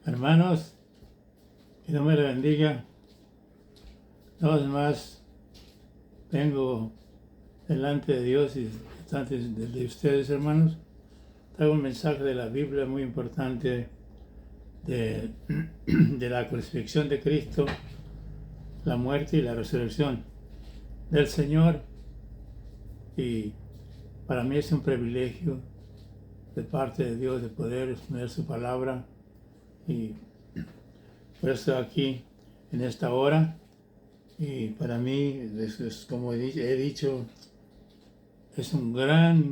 Hermanos, que Dios me le bendiga. Una vez más vengo delante de Dios y delante de ustedes, hermanos. Traigo un mensaje de la Biblia muy importante de la crucifixión de Cristo, la muerte y la resurrección del Señor. Y para mí es un privilegio de parte de Dios de poder exponer su palabra. Y por eso estoy aquí en esta hora. Y para mí, como he dicho, es un gran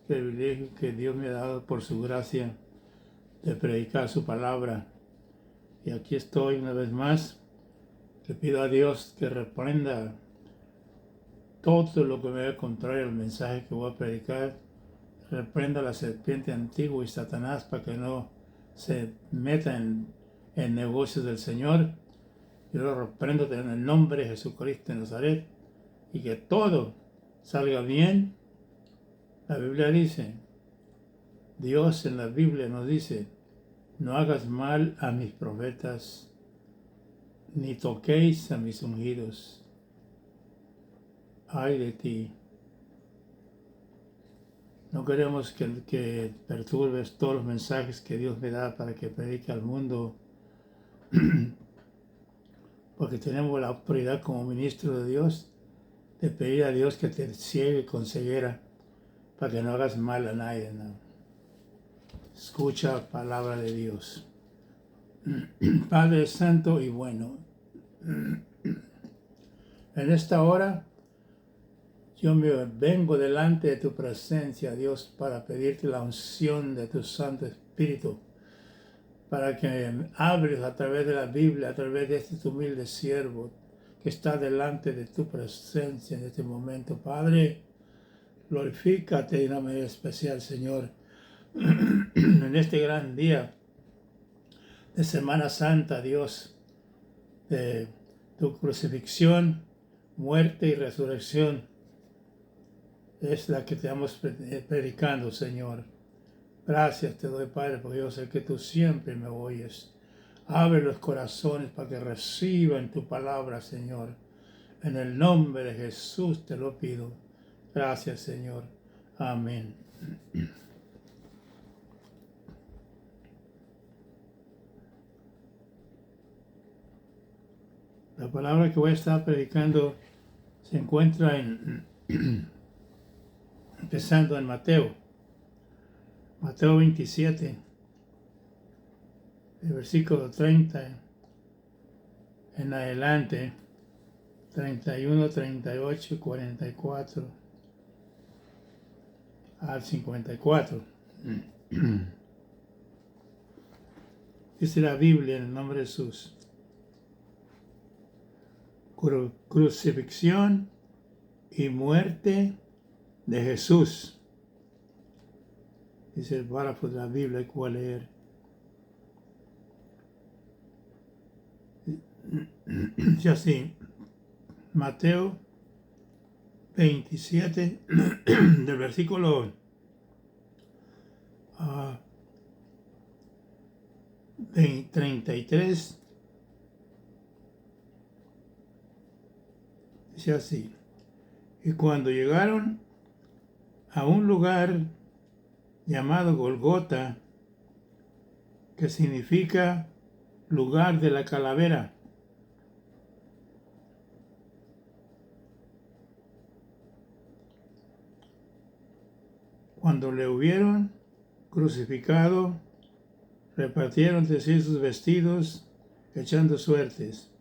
privilegio que Dios me ha dado por su gracia de predicar su palabra. Y aquí estoy una vez más. Le pido a Dios que reprenda todo lo que me vea contrario al mensaje que voy a predicar. Reprenda a la serpiente antigua y Satanás para que no se meta en negocios del Señor. Yo lo reprendo en el nombre de Jesucristo de Nazaret y que todo salga bien. La Biblia dice, Dios en la Biblia nos dice, no hagas mal a mis profetas, ni toquéis a mis ungidos. Ay de ti. No queremos que perturbes todos los mensajes que Dios me da para que predique al mundo, porque tenemos la autoridad como ministro de Dios de pedir a Dios que te ciegue con ceguera para que no hagas mal a nadie. ¿No? Escucha la palabra de Dios. Padre Santo y bueno, en esta hora yo me vengo delante de tu presencia, Dios, para pedirte la unción de tu Santo Espíritu, para que hables a través de la Biblia, a través de este humilde siervo que está delante de tu presencia en este momento. Padre, glorifícate de una manera especial, Señor, en este gran día de Semana Santa, Dios, de tu crucifixión, muerte y resurrección, es la que estamos predicando, Señor. Gracias te doy, Padre, porque yo sé que tú siempre me oyes. Abre los corazones para que reciban tu palabra, Señor. En el nombre de Jesús te lo pido. Gracias, Señor. Amén. La palabra que voy a estar predicando se encuentra empezando en Mateo 27, el versículo 30 en adelante, 31, 38, 44 al 54. Dice la Biblia en el nombre de Jesús. Crucifixión y muerte de Jesús. Dice el párrafo de la Biblia que voy a leer. Dice así, Mateo 27, del versículo 33, dice así, y cuando llegaron a un lugar llamado Golgota, que significa lugar de la calavera, cuando le hubieron crucificado, repartieron de sí sus vestidos, echando suertes,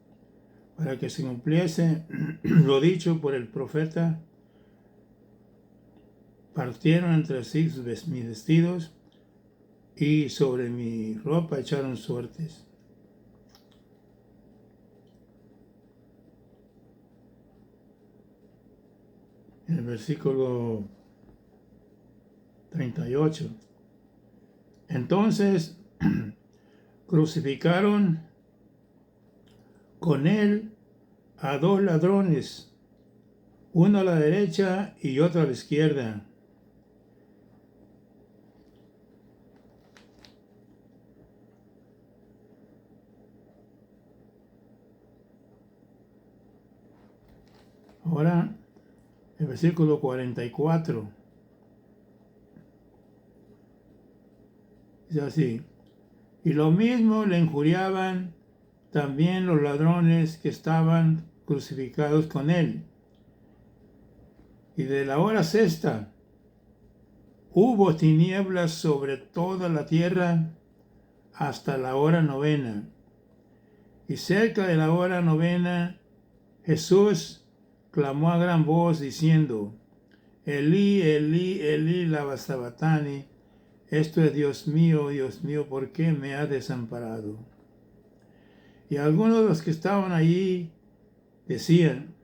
para que se cumpliese lo dicho por el profeta. Partieron entre sí mis vestidos, y sobre mi ropa echaron suertes. En el versículo 38. Entonces crucificaron con él a dos ladrones, uno a la derecha y otro a la izquierda. Ahora, el versículo 44. Dice así: y lo mismo le injuriaban también los ladrones que estaban crucificados con él. Y de la hora sexta hubo tinieblas sobre toda la tierra hasta la hora novena. Y cerca de la hora novena, Jesús clamó a gran voz diciendo: Elí, Elí, Elí, lama sabactani. Esto es: Dios mío, ¿por qué me has desamparado? Y algunos de los que estaban allí decían: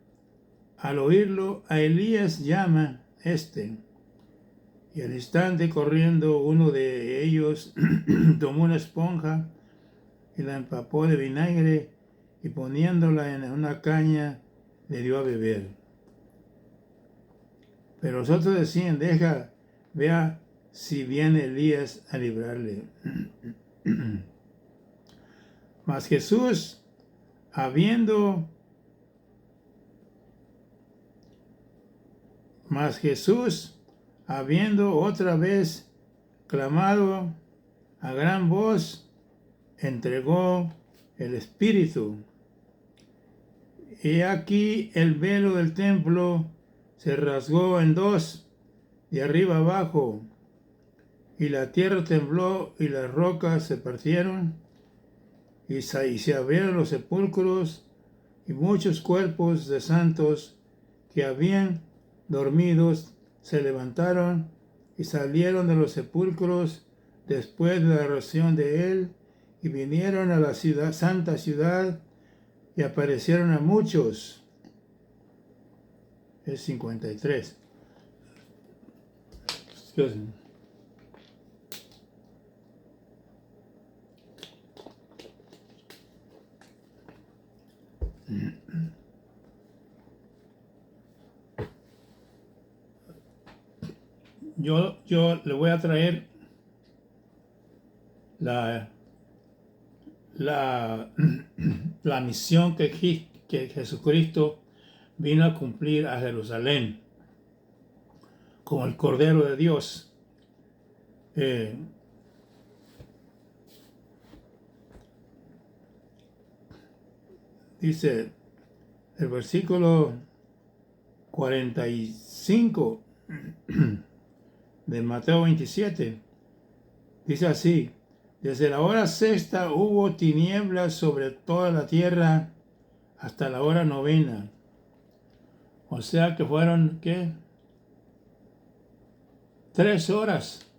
al oírlo, a Elías llama este. Y al instante, corriendo, uno de ellos tomó una esponja y la empapó de vinagre y poniéndola en una caña le dio a beber. Pero los otros decían: vea si viene Elías a librarle. Mas Jesús, habiendo otra vez clamado a gran voz, entregó el Espíritu. Y aquí el velo del templo se rasgó en dos, de arriba abajo, y la tierra tembló y las rocas se partieron, y se abrieron los sepulcros, y muchos cuerpos de santos que habían dormidos se levantaron y salieron de los sepulcros después de la resurrección de él, y vinieron a la santa ciudad y aparecieron a muchos. Es 53. Excuse me. Yo le voy a traer la misión que Jesucristo vino a cumplir a Jerusalén como el Cordero de Dios. Dice el versículo 45 de Mateo 27, dice así: desde la hora sexta hubo tinieblas sobre toda la tierra hasta la hora novena. O sea que fueron, ¿qué? 3 horas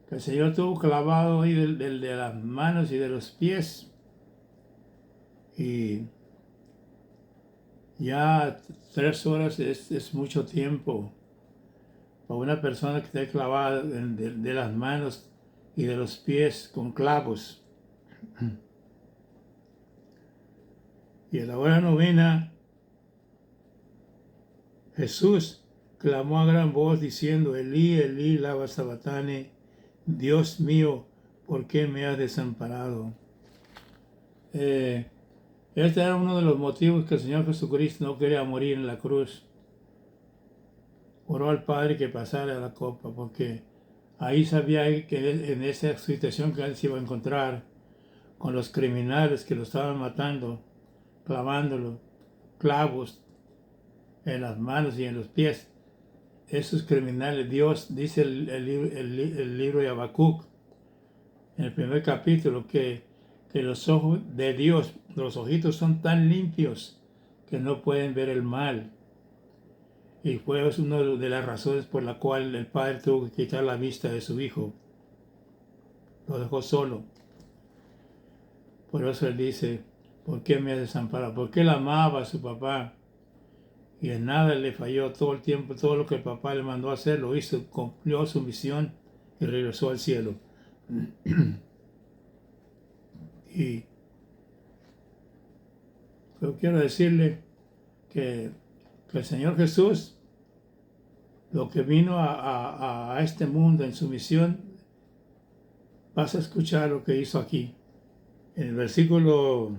que el Señor estuvo clavado ahí de las manos y de los pies. Y ya 3 horas es mucho tiempo para una persona que esté clavada de las manos y de los pies con clavos. Y a la hora novena, Jesús clamó a gran voz diciendo: Elí, Elí, lama sabactani. Dios mío, ¿por qué me has desamparado? Este era uno de los motivos que el Señor Jesucristo no quería morir en la cruz. Oró al Padre que pasara la copa, porque ahí sabía que en esa situación que él se iba a encontrar con los criminales que lo estaban matando, clavándolo, clavos en las manos y en los pies. Esos criminales, Dios dice el libro de Habacuc, en el primer capítulo, que los ojos de Dios, los ojitos son tan limpios que no pueden ver el mal. Y fue una de las razones por la cual el Padre tuvo que quitar la vista de su Hijo. Lo dejó solo. Por eso él dice: ¿por qué me has desamparado? Porque él amaba a su papá y en nada le falló. Todo el tiempo, todo lo que el papá le mandó a hacer, lo hizo, cumplió su misión y regresó al cielo. Y yo quiero decirle que el Señor Jesús, lo que vino a este mundo en su misión, vas a escuchar lo que hizo aquí. En el versículo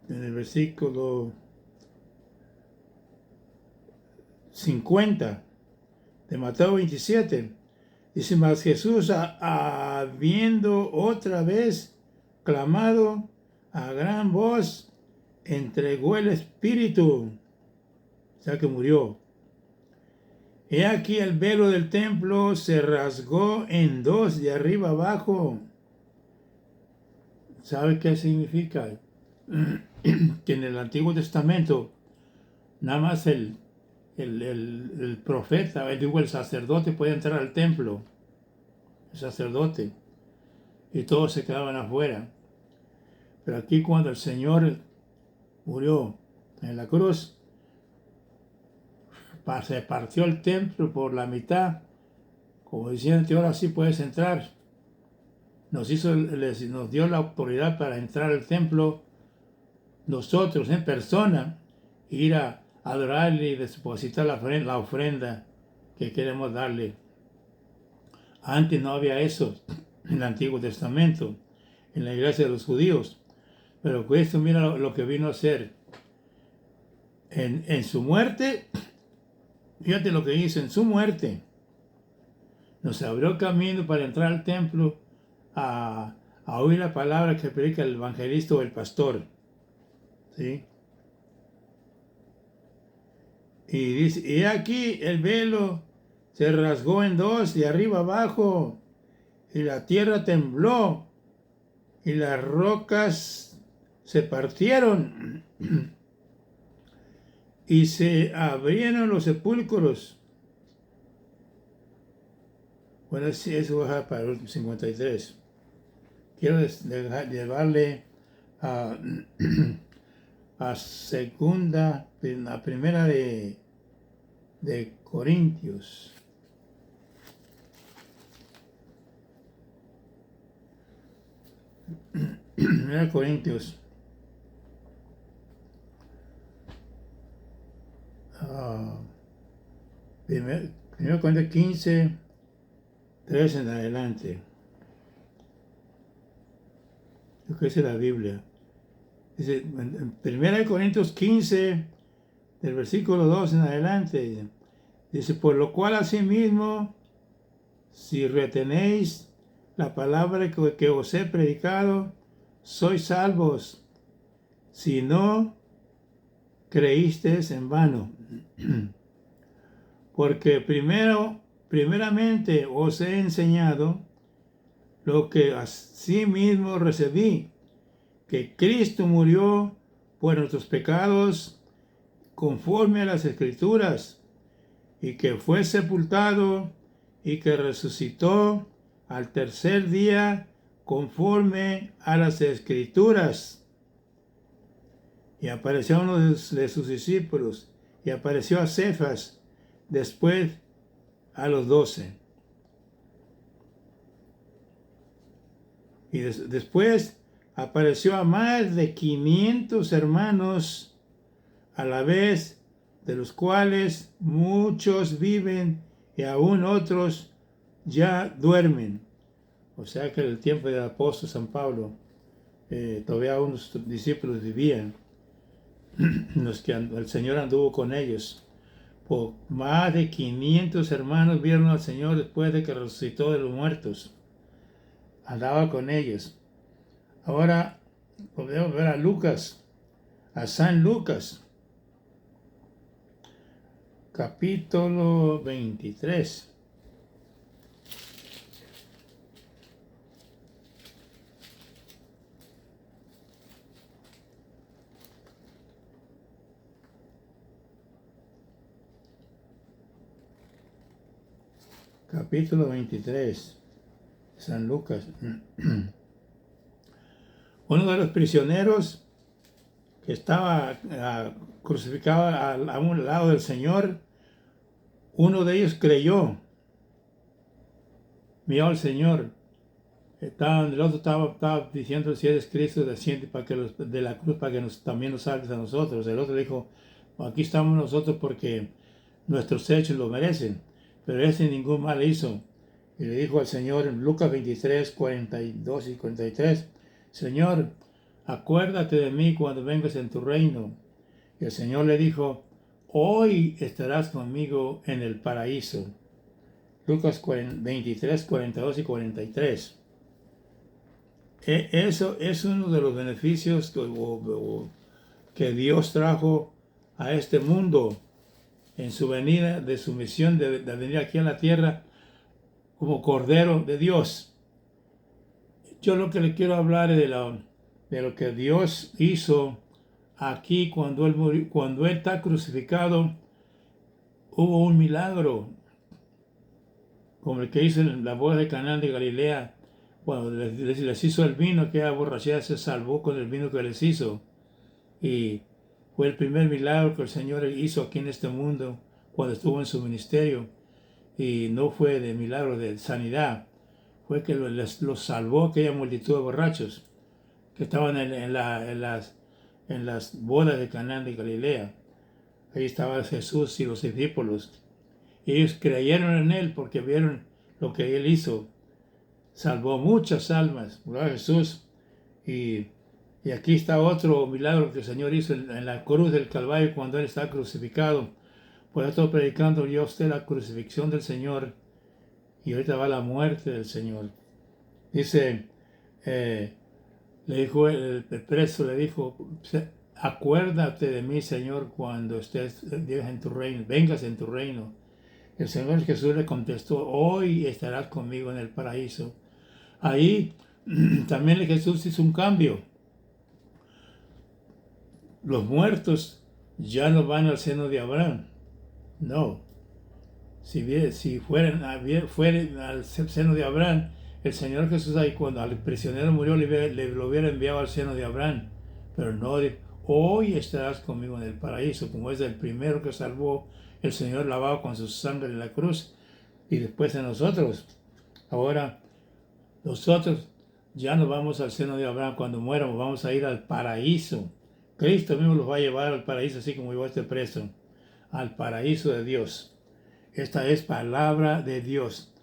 en el versículo 50 de Mateo 27, dice: mas Jesús, habiendo otra vez clamado a gran voz, entregó el espíritu, o sea que murió. He aquí el velo del templo se rasgó en dos de arriba abajo. ¿Sabe qué significa? Que en el Antiguo Testamento nada más el profeta, el sacerdote podía entrar al templo, el sacerdote, y todos se quedaban afuera. Pero aquí cuando el Señor murió en la cruz, se partió el templo por la mitad, como diciendo: ahora sí puedes entrar. Nos dio la autoridad para entrar al templo nosotros en persona, ir a adorarle y depositar la ofrenda que queremos darle. Antes no había eso en el Antiguo Testamento, en la iglesia de los judíos. Pero Cristo, mira lo que vino a hacer. En su muerte, fíjate lo que hizo: en su muerte nos abrió camino para entrar al templo a oír la palabra que predica el evangelista o el pastor. ¿Sí? Y dice: y aquí el velo se rasgó en dos de arriba abajo, y la tierra tembló, y las rocas se partieron, y se abrieron los sepulcros. Bueno, sí, eso va para el 53. Quiero llevarle a la primera de Corintios. Primera Corintios. Primero Corintios 15, 3 en adelante. Lo que dice la Biblia. Dice, en 1 Corintios 15, del versículo 2 en adelante, dice: por lo cual asimismo, si retenéis la palabra que os he predicado, sois salvos, si no creísteis en vano. Porque primeramente os he enseñado lo que asimismo recibí, que Cristo murió por nuestros pecados conforme a las Escrituras, y que fue sepultado y que resucitó al tercer día conforme a las Escrituras. Y apareció a uno de sus discípulos, y apareció a Cefas, después a los 12. Y después apareció a más de 500 hermanos a la vez, de los cuales muchos viven y aún otros ya duermen. O sea que en el tiempo del apóstol San Pablo, todavía unos discípulos vivían, los que el Señor anduvo con ellos. Por más de 500 hermanos vieron al Señor después de que resucitó de los muertos. Andaba con ellos. Ahora podemos ver a Lucas, a San Lucas, capítulo 23. Capítulo 23, San Lucas. Uno de los prisioneros que estaba crucificado a un lado del Señor, uno de ellos creyó, miró al Señor. El otro estaba diciendo: si eres Cristo, desciende de la cruz para que también nos salves a nosotros. El otro dijo: aquí estamos nosotros porque nuestros hechos lo merecen, pero ese ningún mal hizo. Y le dijo al Señor en Lucas 23, 42 y 43: Señor, acuérdate de mí cuando vengas en tu reino. Y el Señor le dijo, hoy estarás conmigo en el paraíso. Lucas 23, 42 y 43. Eso es uno de los beneficios que Dios trajo a este mundo en su venida, de su misión de venir aquí a la tierra como Cordero de Dios. Yo lo que le quiero hablar es de lo que Dios hizo aquí cuando Él murió, cuando Él está crucificado. Hubo un milagro, como el que hizo en la boda de Caná de Galilea, cuando les hizo el vino, aquella borrachera se salvó con el vino que les hizo. Y fue el primer milagro que el Señor hizo aquí en este mundo cuando estuvo en su ministerio. Y no fue de milagro de sanidad, fue que los salvó aquella multitud de borrachos que estaban en las bodas de Caná de Galilea. Ahí estaba Jesús y los discípulos. Y ellos creyeron en Él porque vieron lo que Él hizo. Salvó muchas almas, gloria a Jesús. Y aquí está otro milagro que el Señor hizo en la cruz del Calvario cuando Él está crucificado. Por eso estoy predicando yo a usted la crucifixión del Señor. Y ahorita va la muerte del Señor. Dice, le dijo el preso, le dijo, acuérdate de mí, Señor, cuando estés en tu reino, vengas en tu reino. El Señor Jesús le contestó, hoy estarás conmigo en el paraíso. Ahí también Jesús hizo un cambio. Los muertos ya no van al seno de Abraham. No. Si fueran al seno de Abraham, el Señor Jesús ahí cuando al prisionero murió lo hubiera enviado al seno de Abraham. Pero no, hoy estarás conmigo en el paraíso, como es el primero que salvó el Señor lavado con su sangre en la cruz. Y después de nosotros. Ahora, nosotros ya no vamos al seno de Abraham cuando muéramos, vamos a ir al paraíso. Cristo mismo los va a llevar al paraíso, así como llevó a este preso, al paraíso de Dios. Esta es palabra de Dios.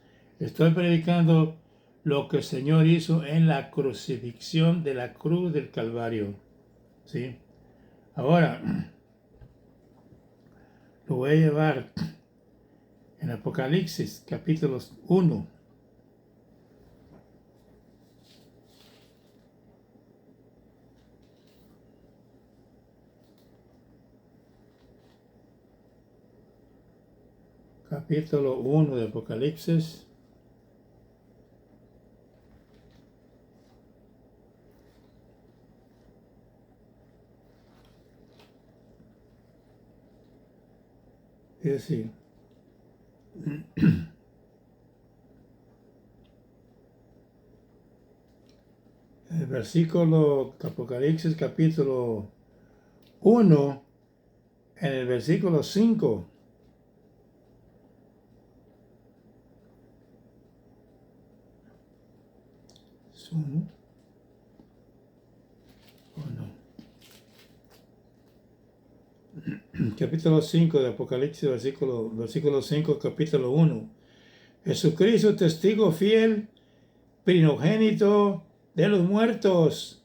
Estoy predicando lo que el Señor hizo en la crucifixión de la cruz del Calvario. ¿Sí? Ahora, lo voy a llevar en Apocalipsis, capítulo 1. Capítulo 1 de Apocalipsis. Es decir, el versículo, Apocalipsis capítulo 1, en el versículo 5. ¿1? Capítulo 5 de Apocalipsis, versículo 5, capítulo 1. Jesucristo, testigo fiel, primogénito de los muertos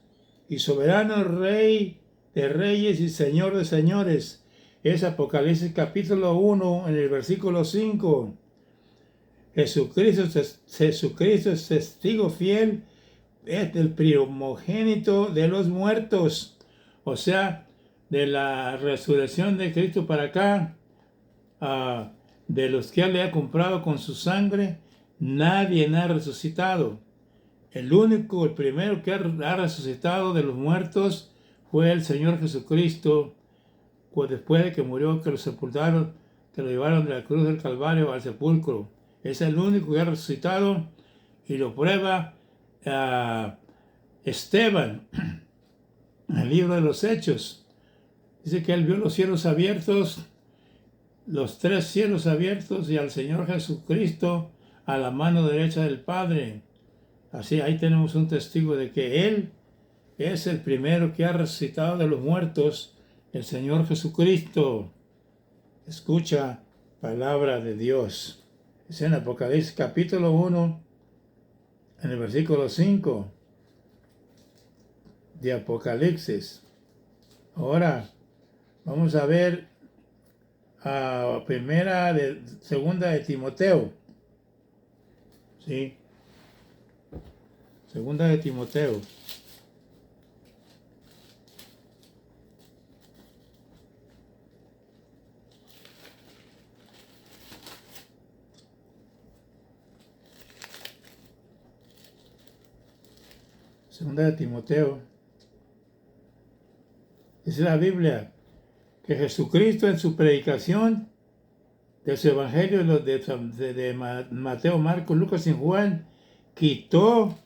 y soberano Rey de reyes y Señor de señores. Es Apocalipsis capítulo 1 en el versículo 5. Jesucristo es testigo fiel, es el primogénito de los muertos. O sea, de la resurrección de Cristo para acá, de los que Él le ha comprado con su sangre, nadie ha resucitado. El primero que ha resucitado de los muertos fue el Señor Jesucristo, pues después de que murió, que lo sepultaron, que lo llevaron de la cruz del Calvario al sepulcro. Es el único que ha resucitado y lo prueba Esteban en el libro de los Hechos. Dice que él vio los cielos abiertos, los 3 cielos abiertos y al Señor Jesucristo a la mano derecha del Padre. Así ahí tenemos un testigo de que Él es el primero que ha resucitado de los muertos, el Señor Jesucristo. Escucha palabra de Dios. Es en Apocalipsis capítulo 1, en el versículo 5. de Apocalipsis. Ahora vamos a ver a segunda de Timoteo. ¿Sí? Segunda de Timoteo. Segunda de Timoteo. Dice la Biblia que Jesucristo en su predicación de su evangelio, los de Mateo, Marcos, Lucas y Juan, quitó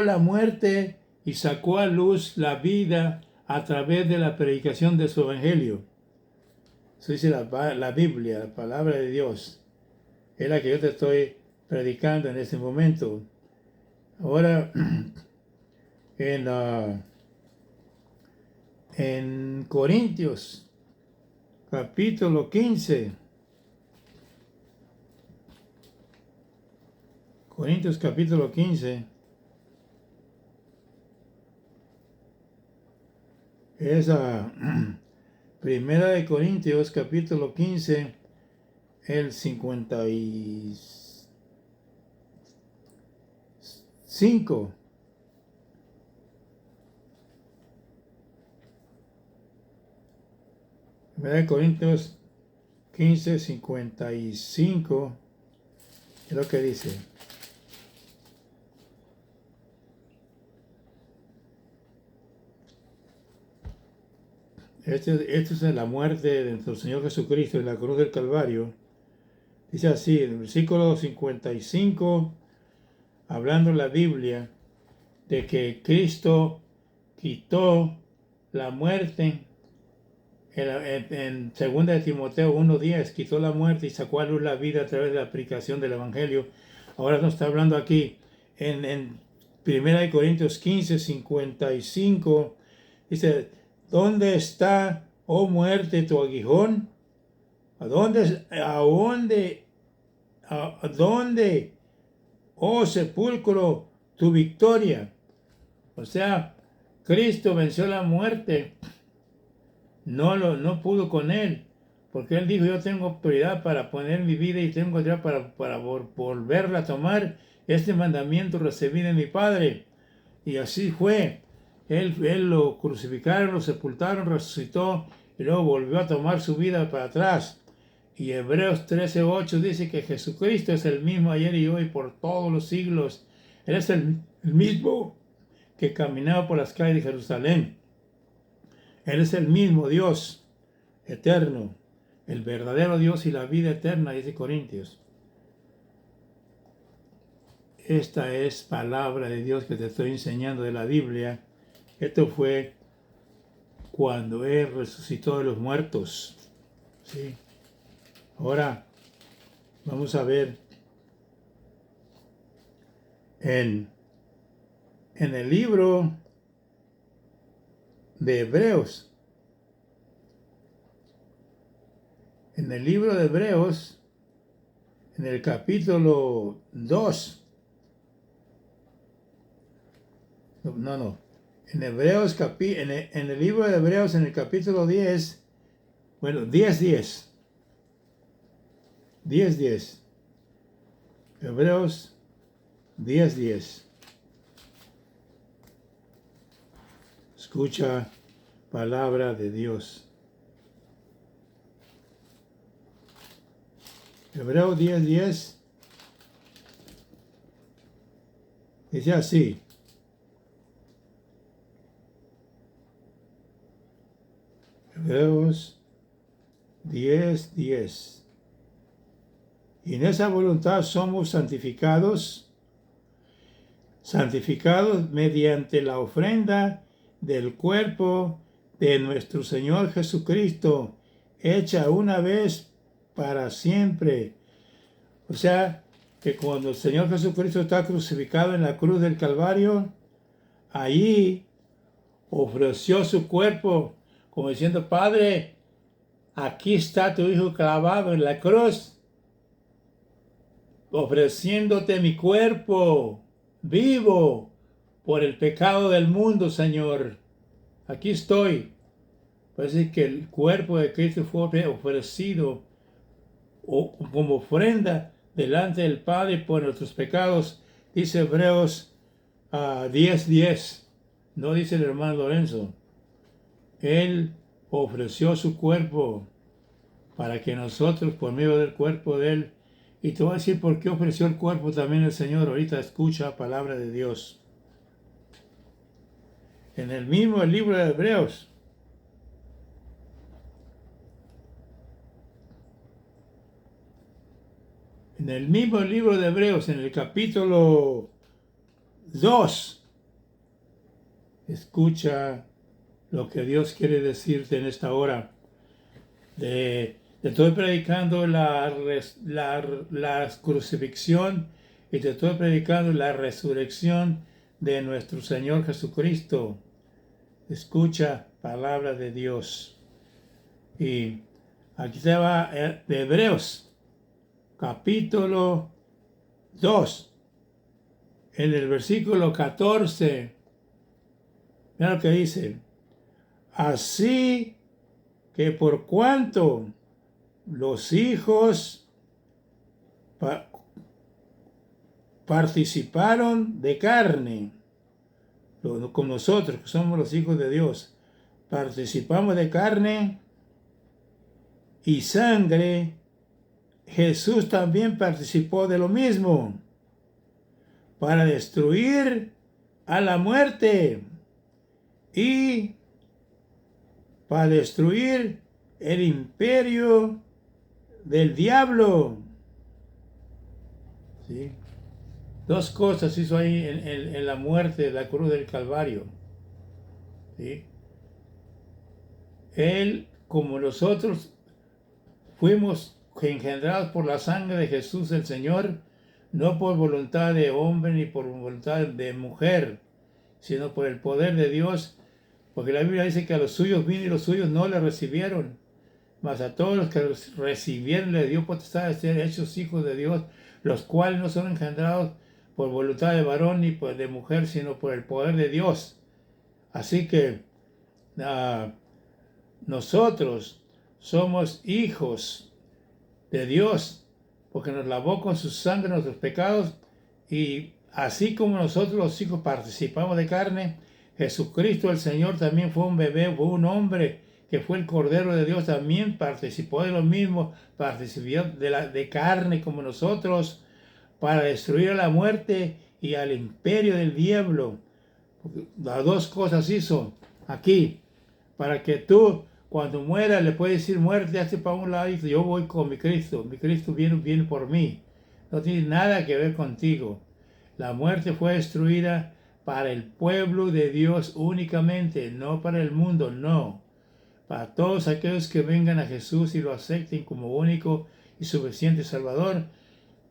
la muerte y sacó a luz la vida a través de la predicación de su evangelio. Eso dice la Biblia, la palabra de Dios. Es la que yo te estoy predicando en este momento. Ahora, en Corintios, capítulo 15. Corintios, capítulo 15. Es Primera de Corintios, capítulo 15, el 55. Primera de Corintios 15, 55. Es lo que dice. Esto es la muerte de nuestro Señor Jesucristo en la cruz del Calvario. Dice así, en el versículo 55, hablando la Biblia de que Cristo quitó la muerte. En 2 de Timoteo 1:10, quitó la muerte y sacó a luz la vida a través de la aplicación del Evangelio. Ahora nos está hablando aquí en 1 Corintios 15, 55. Dice, ¿dónde está, oh muerte, tu aguijón? ¿A dónde, oh sepulcro, tu victoria? O sea, Cristo venció la muerte. No pudo con él, porque él dijo, yo tengo prioridad para poner mi vida y tengo ya para volverla a tomar. Este mandamiento recibí de mi Padre. Y así fue. Él lo crucificaron, lo sepultaron, resucitó y luego volvió a tomar su vida para atrás. Y Hebreos 13:8 dice que Jesucristo es el mismo ayer y hoy por todos los siglos. Él es el mismo que caminaba por las calles de Jerusalén. Él es el mismo Dios eterno, el verdadero Dios y la vida eterna, dice Corintios. Esta es palabra de Dios que te estoy enseñando de la Biblia. Esto fue cuando Él resucitó de los muertos. ¿Sí? Ahora vamos a ver en el libro de Hebreos. En el libro de Hebreos, en el capítulo 2. En Hebreos, en el libro de Hebreos, en el capítulo 10, 10:10. 10:10. Hebreos 10:10. Escucha palabra de Dios. Hebreos 10:10 dice así. Hebreos 10:10. Y en esa voluntad somos santificados mediante la ofrenda del cuerpo de nuestro Señor Jesucristo, hecha una vez para siempre. O sea, que cuando el Señor Jesucristo está crucificado en la cruz del Calvario, allí ofreció su cuerpo, como diciendo, Padre, aquí está tu Hijo clavado en la cruz. ofreciéndote mi cuerpo vivo por el pecado del mundo, Señor. Aquí estoy. Pues es que el cuerpo de Cristo fue ofrecido como ofrenda delante del Padre por nuestros pecados, dice Hebreos 10:10. No dice el hermano Lorenzo. Él ofreció su cuerpo para que nosotros, por medio del cuerpo de Él, y te voy a decir por qué ofreció el cuerpo también el Señor. Ahorita escucha palabra de Dios. En el mismo libro de Hebreos, en el capítulo 2, escucha lo que Dios quiere decirte en esta hora. Te estoy predicando la crucifixión y te estoy predicando la resurrección de nuestro Señor Jesucristo. Escucha palabra de Dios. Y aquí te va de Hebreos, capítulo 2, en el versículo 14. Mira lo que dice. Así que por cuanto los hijos participaron de carne, como nosotros que somos los hijos de Dios, participamos de carne y sangre, Jesús también participó de lo mismo, para destruir a la muerte y para destruir el imperio del diablo. ¿Sí? Dos cosas hizo ahí en la muerte de la cruz del Calvario. ¿Sí? Él, como nosotros, fuimos engendrados por la sangre de Jesús el Señor, no por voluntad de hombre ni por voluntad de mujer, sino por el poder de Dios, porque la Biblia dice que a los suyos vino y los suyos no le recibieron, mas a todos los que recibieron le dio potestad de ser hechos hijos de Dios, los cuales no son engendrados por voluntad de varón ni por de mujer, sino por el poder de Dios. Así que nosotros somos hijos de Dios, porque nos lavó con su sangre nuestros pecados, y así como nosotros los hijos participamos de carne, Jesucristo el Señor también fue un bebé, fue un hombre que fue el Cordero de Dios, también participó de lo mismo, participó de carne como nosotros, para destruir a la muerte y al imperio del diablo. Las dos cosas hizo aquí, para que tú, cuando mueras, le puedes decir: muerte, hazte para un lado, y yo voy con mi Cristo viene por mí. No tiene nada que ver contigo. La muerte fue destruida para el pueblo de Dios únicamente, no para el mundo, no. Para todos aquellos que vengan a Jesús y lo acepten como único y suficiente Salvador,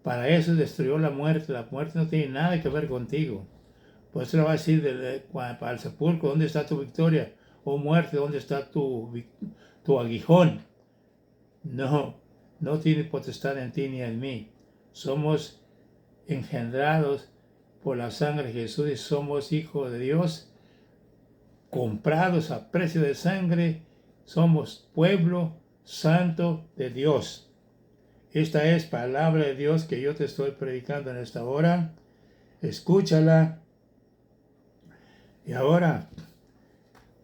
para eso destruyó la muerte. La muerte no tiene nada que ver contigo. Por eso le va a decir para el sepulcro: ¿dónde está tu victoria? Oh muerte, ¿dónde está tu aguijón? No tiene potestad en ti ni en mí. Somos engendrados por la sangre de Jesús y somos hijos de Dios, comprados a precio de sangre. Somos pueblo santo de Dios. Esta es palabra de Dios que yo te estoy predicando en esta hora. Escúchala. Y ahora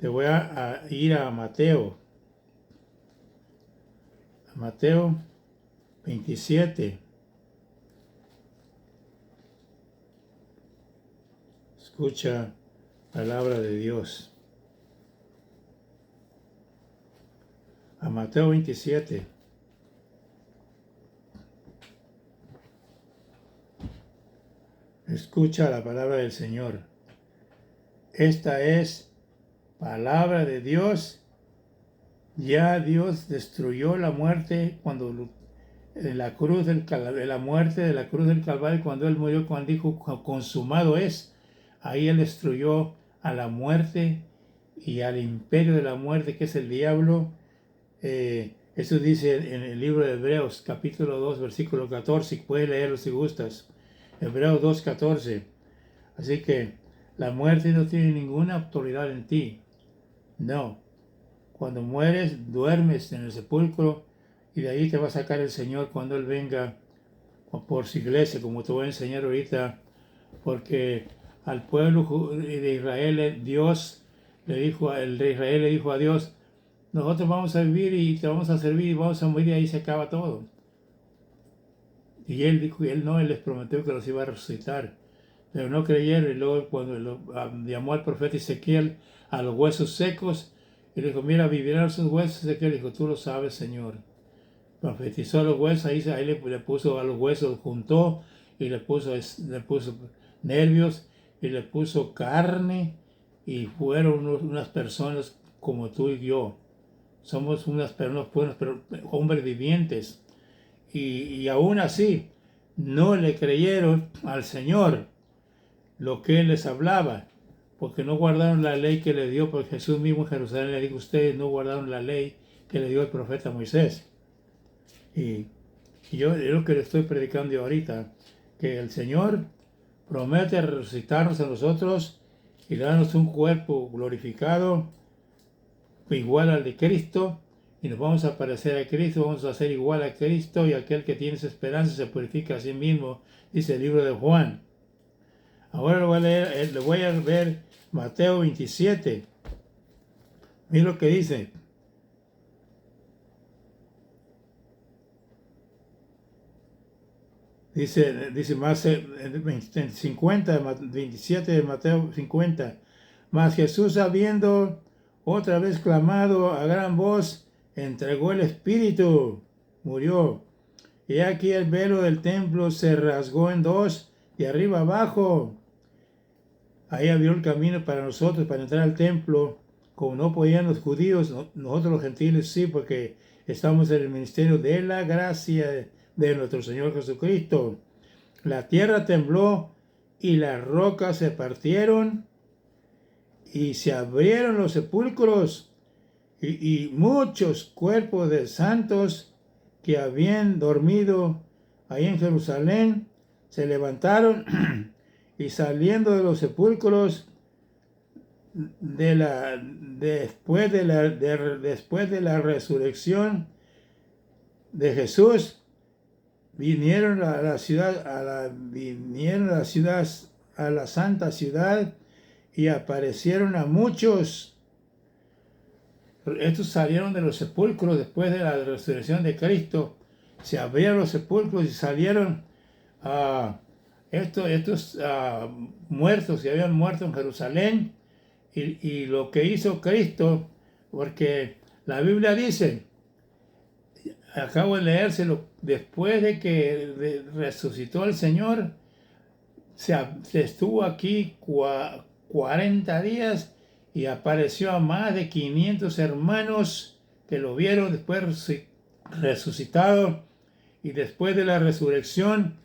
te voy a ir a Mateo 27. Escucha palabra de Dios. A Mateo 27. Escucha la palabra del Señor. Esta es palabra de Dios. Ya Dios destruyó la muerte cuando la muerte de la cruz del Calvario, cuando Él murió, cuando dijo consumado es. Ahí Él destruyó a la muerte y al imperio de la muerte, que es el diablo. Él Eso dice en el libro de Hebreos, capítulo 2, versículo 14. Puedes leerlo si gustas. Hebreos 2, 14. Así que la muerte no tiene ninguna autoridad en ti. No. Cuando mueres, duermes en el sepulcro y de ahí te va a sacar el Señor cuando Él venga por su iglesia, como te voy a enseñar ahorita, porque al pueblo de Israel, Dios le dijo, el de Israel le dijo a Dios, nosotros vamos a vivir y te vamos a servir y vamos a morir y ahí se acaba todo. Y Él dijo, Él les prometió que los iba a resucitar, pero no creyeron. Y luego cuando llamó al profeta Ezequiel a los huesos secos, y le dijo, mira, vivirán esos huesos. Ezequiel dijo, tú lo sabes, Señor. Profetizó los huesos, ahí le puso a los huesos, juntó y le puso nervios y le puso carne, y fueron unas personas como tú y yo. Somos unas personas buenas, pero hombres vivientes. Y aún así no le creyeron al Señor lo que Él les hablaba, porque no guardaron la ley que le dio, porque Jesús mismo en Jerusalén le dijo, ustedes no guardaron la ley que le dio el profeta Moisés. Y yo es lo que le estoy predicando ahorita, que el Señor promete resucitarnos a nosotros y darnos un cuerpo glorificado igual al de Cristo, y nos vamos a parecer a Cristo, vamos a ser igual a Cristo, y aquel que tiene esa esperanza se purifica a sí mismo, dice el libro de Juan. Ahora le voy a ver Mateo 27. Mira lo que dice. Dice más 27 de Mateo 50. Mas Jesús, habiendo otra vez clamado a gran voz, entregó el Espíritu, murió. Y aquí el velo del templo se rasgó en dos, de arriba abajo. Ahí abrió el camino para nosotros, para entrar al templo. Como no podían los judíos, nosotros los gentiles sí, porque estamos en el ministerio de la gracia de nuestro Señor Jesucristo. La tierra tembló y las rocas se partieron y se abrieron los sepulcros, y muchos cuerpos de santos que habían dormido ahí en Jerusalén se levantaron y saliendo de los sepulcros después de la resurrección de Jesús, vinieron a la ciudad, a la santa ciudad, y aparecieron a muchos. Estos salieron de los sepulcros después de la resurrección de Cristo. Se abrieron los sepulcros y salieron estos muertos que habían muerto en Jerusalén, y lo que hizo Cristo, porque la Biblia dice, acabo de leérselo, después de que resucitó el Señor, se estuvo aquí 40 días y apareció a más de 500 hermanos que lo vieron después resucitado. Y después de la resurrección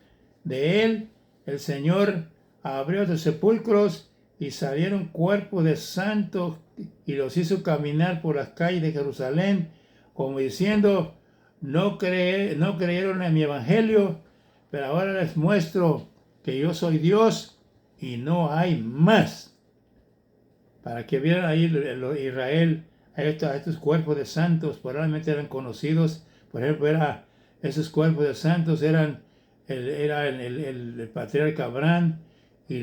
de Él, el Señor abrió los sepulcros y salieron cuerpos de santos y los hizo caminar por las calles de Jerusalén, como diciendo, no creyeron en mi evangelio, pero ahora les muestro que yo soy Dios y no hay más. Para que vieran ahí Israel, a estos cuerpos de santos, probablemente eran conocidos. Por ejemplo, esos cuerpos de santos eran el patriarca Abraham y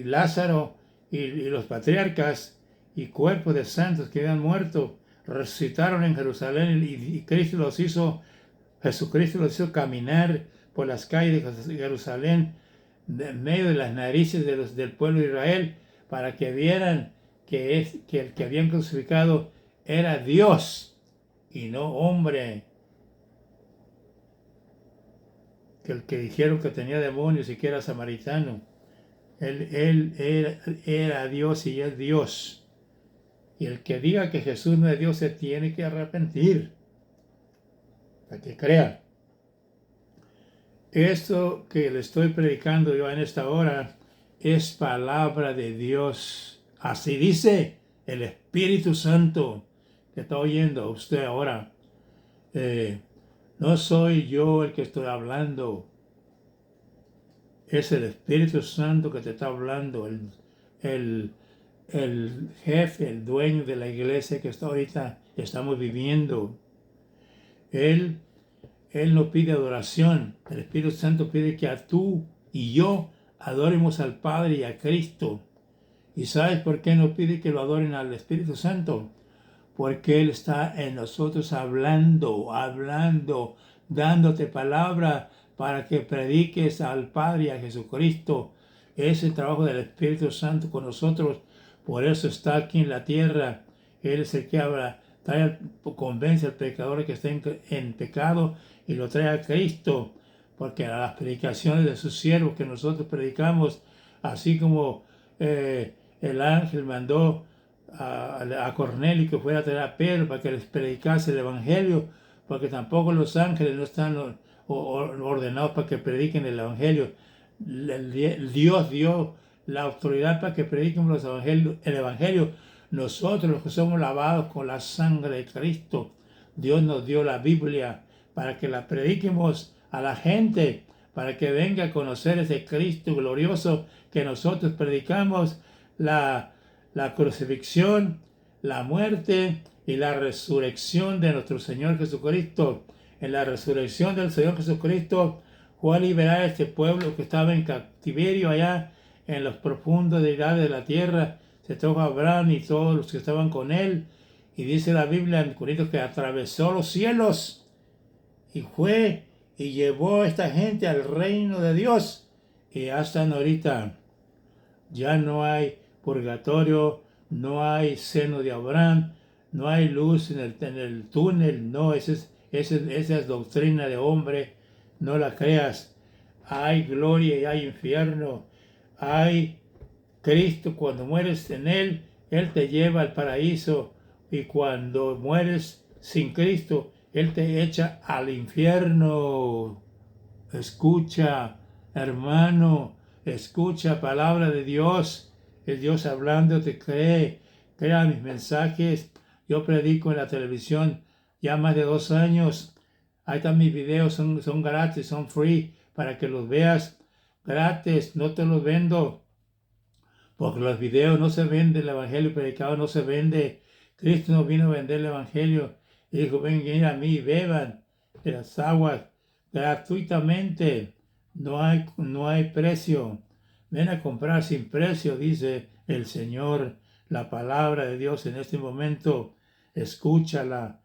Lázaro y los patriarcas, y cuerpos de santos que habían muerto, resucitaron en Jerusalén, y Jesucristo los hizo caminar por las calles de Jerusalén, en medio de las narices del pueblo de Israel, para que vieran que el que habían crucificado era Dios y no hombre. Que el que dijeron que tenía demonios y que era samaritano, él era Dios y es Dios. Y el que diga que Jesús no es Dios se tiene que arrepentir, para que crea. Esto que le estoy predicando yo en esta hora es palabra de Dios. Así dice el Espíritu Santo que está oyendo usted ahora. no soy yo el que estoy hablando, es el Espíritu Santo que te está hablando, el, el jefe, el dueño de la iglesia que ahorita estamos viviendo. Él no pide adoración. El Espíritu Santo pide que a tú y yo adoremos al Padre y a Cristo. ¿Y sabes por qué no pide que lo adoren al Espíritu Santo? Porque Él está en nosotros hablando, dándote palabra para que prediques al Padre y a Jesucristo. Es el trabajo del Espíritu Santo con nosotros. Por eso está aquí en la tierra. Él es el que habla, convence al pecador que está en pecado y lo trae a Cristo. Porque a las predicaciones de sus siervos que nosotros predicamos, así como el ángel mandó a Cornelio que fuera a traer a Pedro para que les predicase el Evangelio, porque tampoco los ángeles no están ordenados para que prediquen el Evangelio. Dios dio la autoridad para que prediquemos el Evangelio. Nosotros los que somos lavados con la sangre de Cristo, Dios nos dio la Biblia para que la prediquemos a la gente, para que venga a conocer ese Cristo glorioso que nosotros predicamos, la crucifixión, la muerte y la resurrección de nuestro Señor Jesucristo. En la resurrección del Señor Jesucristo fue a liberar a este pueblo que estaba en cautiverio allá en los profundos deidades de la tierra. Se trajo a Abraham y todos los que estaban con él. Y dice la Biblia en Corintios que atravesó los cielos y fue y llevó a esta gente al reino de Dios. Y hasta ahorita ya no hay purgatorio, no hay seno de Abraham, no hay luz en el túnel, no, esa es doctrina de hombre, no la creas. Hay gloria y hay infierno, hay Cristo, cuando mueres en Él, Él te lleva al paraíso, y cuando mueres sin Cristo, Él te echa al infierno. Escucha, hermano, escucha palabra de Dios. Es Dios hablando, te crea mis mensajes. Yo predico en la televisión ya más de 2 años. Ahí están mis videos, son gratis, son free, para que los veas gratis. No te los vendo, porque los videos no se venden, el evangelio predicado no se vende. Cristo no vino a vender el evangelio. Y dijo, vengan a mí, beban de las aguas gratuitamente. No hay precio. Ven a comprar sin precio, dice el Señor. La palabra de Dios en este momento, escúchala,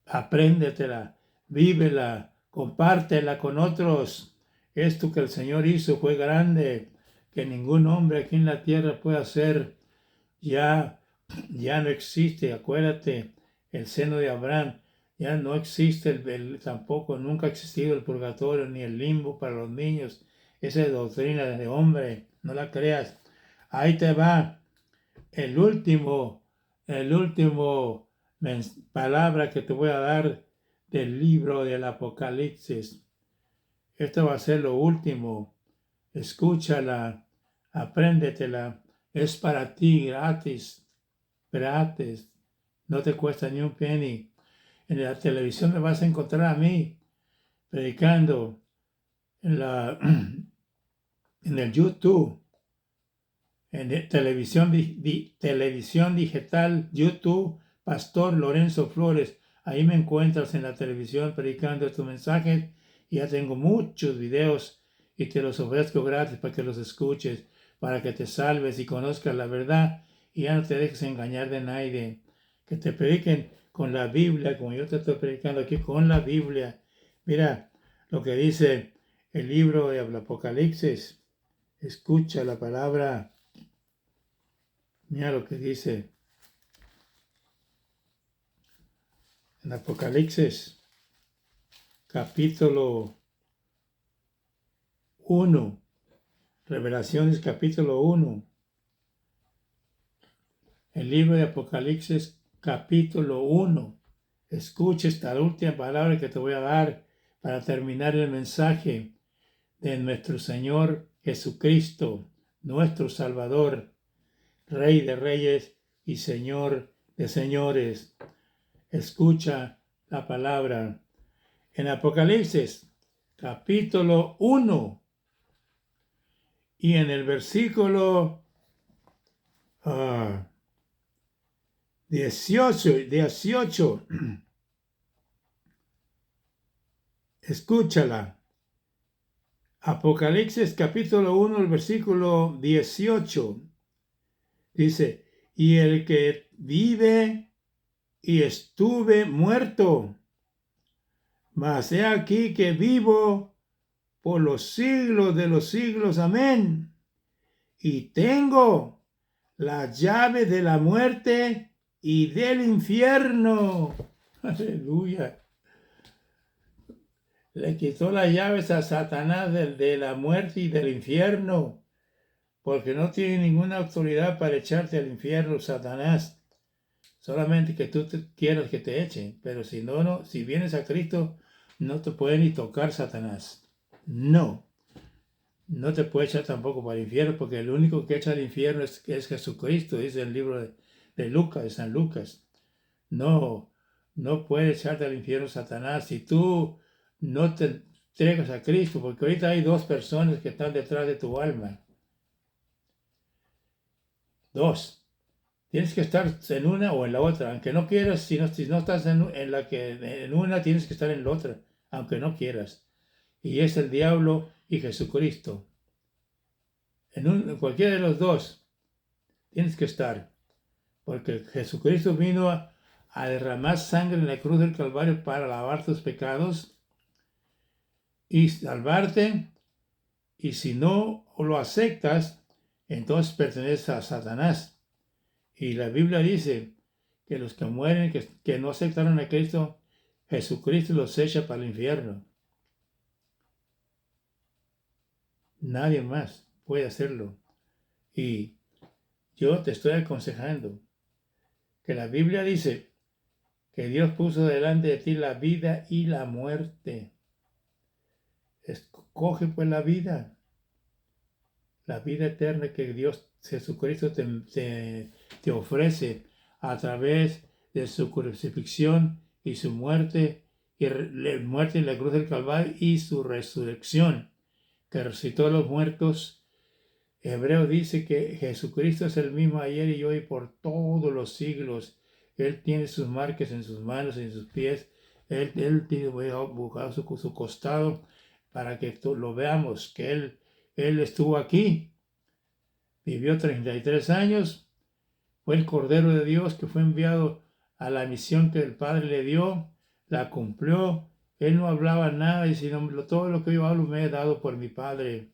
apréndetela, vívela, compártela con otros. Esto que el Señor hizo fue grande, que ningún hombre aquí en la tierra puede hacer. Ya no existe, acuérdate, el seno de Abraham. Ya no existe tampoco, nunca ha existido el purgatorio ni el limbo para los niños. Esa es doctrina de hombre, no la creas. Ahí te va el último palabra que te voy a dar del libro del Apocalipsis. Esto va a ser lo último. Escúchala, apréndetela. Es para ti gratis, no te cuesta ni un penny. En la televisión me vas a encontrar a mí predicando en el YouTube, en televisión digital, YouTube, Pastor Lorenzo Flores. Ahí me encuentras en la televisión predicando estos mensajes, y ya tengo muchos videos y te los ofrezco gratis para que los escuches, para que te salves y conozcas la verdad y ya no te dejes engañar de nadie. Que te prediquen con la Biblia, como yo te estoy predicando aquí, con la Biblia. Mira lo que dice el libro de Apocalipsis. Escucha la palabra. Mira lo que dice en Apocalipsis, capítulo 1. Revelaciones, capítulo 1. El libro de Apocalipsis, capítulo 1. Escucha esta última palabra que te voy a dar para terminar el mensaje de nuestro Señor Jesucristo, nuestro Salvador, Rey de reyes y Señor de señores. Escucha la palabra. En Apocalipsis, capítulo 1, y en el versículo 18, escúchala. Apocalipsis capítulo 1, el versículo 18, dice, y el que vive y estuve muerto, mas he aquí que vivo por los siglos de los siglos, amén, y tengo la llave de la muerte y del infierno. Aleluya. Le quitó las llaves a Satanás de la muerte y del infierno, porque no tiene ninguna autoridad para echarte al infierno, Satanás. Solamente que tú quieras que te echen, pero si vienes a Cristo, no te puede ni tocar Satanás. No te puede echar tampoco para el infierno, porque el único que echa al infierno es Jesucristo, dice el libro de Lucas, de San Lucas. No puede echarte al infierno Satanás si tú no te entregas a Cristo, porque ahorita hay dos personas que están detrás de tu alma. Dos. Tienes que estar en una o en la otra, aunque no quieras. Si no estás en una, tienes que estar en la otra, aunque no quieras. Y es el diablo y Jesucristo. En cualquiera de los dos tienes que estar, porque Jesucristo vino a derramar sangre en la cruz del Calvario para lavar tus pecados y salvarte. Y si no lo aceptas, entonces perteneces a Satanás. Y la Biblia dice que los que mueren, que no aceptaron a Cristo, Jesucristo los echa para el infierno. Nadie más puede hacerlo. Y yo te estoy aconsejando que la Biblia dice que Dios puso delante de ti la vida y la muerte. Escoge pues la vida eterna que Dios, Jesucristo, te ofrece a través de su crucifixión y su muerte, y muerte en la cruz del Calvario y su resurrección, que resucitó a los muertos. Hebreo dice que Jesucristo es el mismo ayer y hoy por todos los siglos. Él tiene sus marcas en sus manos y en sus pies. Él tiene buscado su costado para que lo veamos, que Él estuvo aquí, vivió 33 años, fue el Cordero de Dios que fue enviado a la misión que el Padre le dio, la cumplió. Él no hablaba nada y sino todo lo que yo hablo me he dado por mi Padre.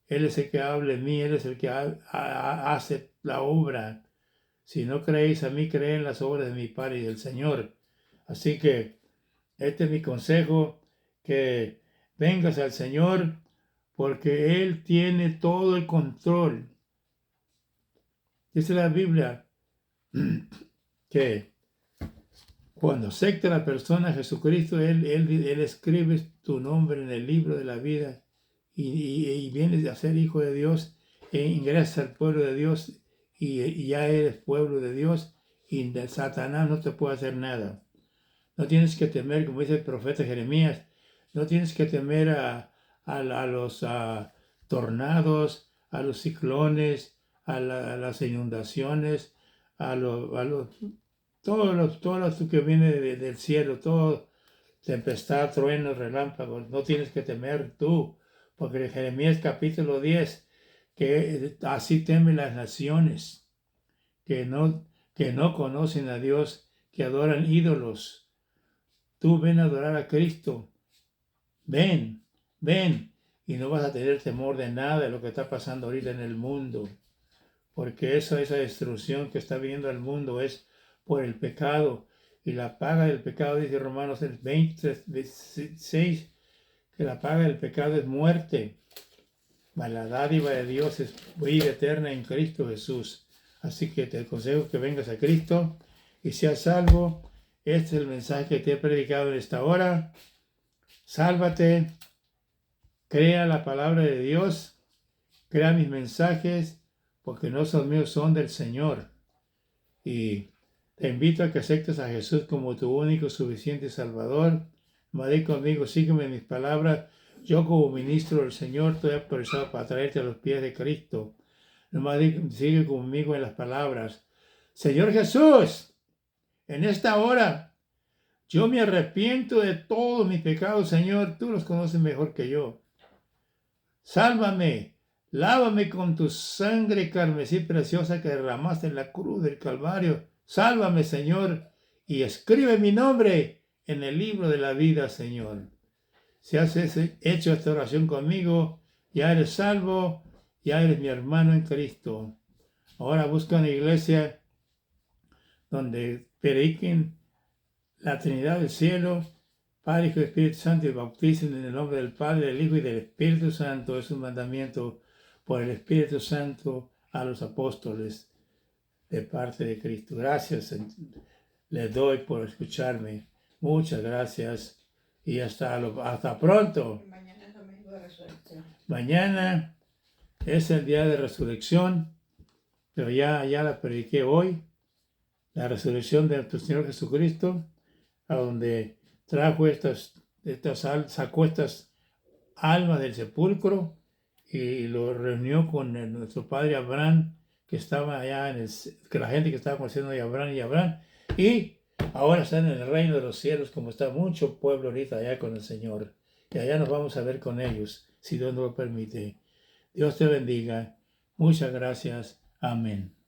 Él es el que habla en mí, Él es el que hace la obra. Si no creéis a mí, creed en las obras de mi Padre y del Señor. Así que este es mi consejo, que vengas al Señor, porque Él tiene todo el control. Dice la Biblia que cuando acepta la persona a Jesucristo, Él escribe tu nombre en el libro de la vida y vienes a ser hijo de Dios e ingresas al pueblo de Dios y ya eres pueblo de Dios y de Satanás no te puede hacer nada. No tienes que temer, como dice el profeta Jeremías, no tienes que temer a los tornados, a los ciclones, a las inundaciones, todo lo que viene del cielo, todo, tempestad, truenos, relámpagos. No tienes que temer tú, porque en Jeremías capítulo 10, que así temen las naciones, que no conocen a Dios, que adoran ídolos. Tú ven a adorar a Cristo. Ven, y no vas a tener temor de nada de lo que está pasando ahorita en el mundo, porque esa destrucción que está viendo el mundo es por el pecado, y la paga del pecado, dice Romanos 26, que la paga del pecado es muerte, mas la dádiva de Dios es vida eterna en Cristo Jesús. Así que te aconsejo que vengas a Cristo y seas salvo. Este es el mensaje que te he predicado en esta hora. Sálvate, crea la palabra de Dios, crea mis mensajes, porque no son míos, son del Señor. Y Te invito a que aceptes a Jesús como tu único, suficiente Salvador. Madre conmigo, sígueme en mis palabras. Yo como ministro del Señor estoy autorizado para traerte a los pies de Cristo. Madre, sigue conmigo en las palabras. Señor Jesús, en esta hora yo me arrepiento de todos mis pecados, Señor. Tú los conoces mejor que yo. Sálvame, lávame con tu sangre carmesí preciosa que derramaste en la cruz del Calvario. Sálvame, Señor, y escribe mi nombre en el libro de la vida, Señor. Si has hecho esta oración conmigo, ya eres salvo, ya eres mi hermano en Cristo. Ahora busca una iglesia donde prediquen la Trinidad del cielo, Padre, Hijo y Espíritu Santo, y bauticen en el nombre del Padre, del Hijo y del Espíritu Santo. Es un mandamiento por el Espíritu Santo a los apóstoles de parte de Cristo. Gracias les doy por escucharme. Muchas gracias y hasta pronto. Mañana es domingo de resurrección. Mañana es el día de resurrección, pero ya la prediqué hoy. La resurrección de nuestro Señor Jesucristo, a donde trajo sacó estas almas del sepulcro y lo reunió con nuestro padre Abraham, que estaba allá que la gente que estaba conociendo de Abraham, y ahora están en el reino de los cielos, como está mucho pueblo ahorita allá con el Señor. Y allá nos vamos a ver con ellos, si Dios nos lo permite. Dios te bendiga. Muchas gracias. Amén.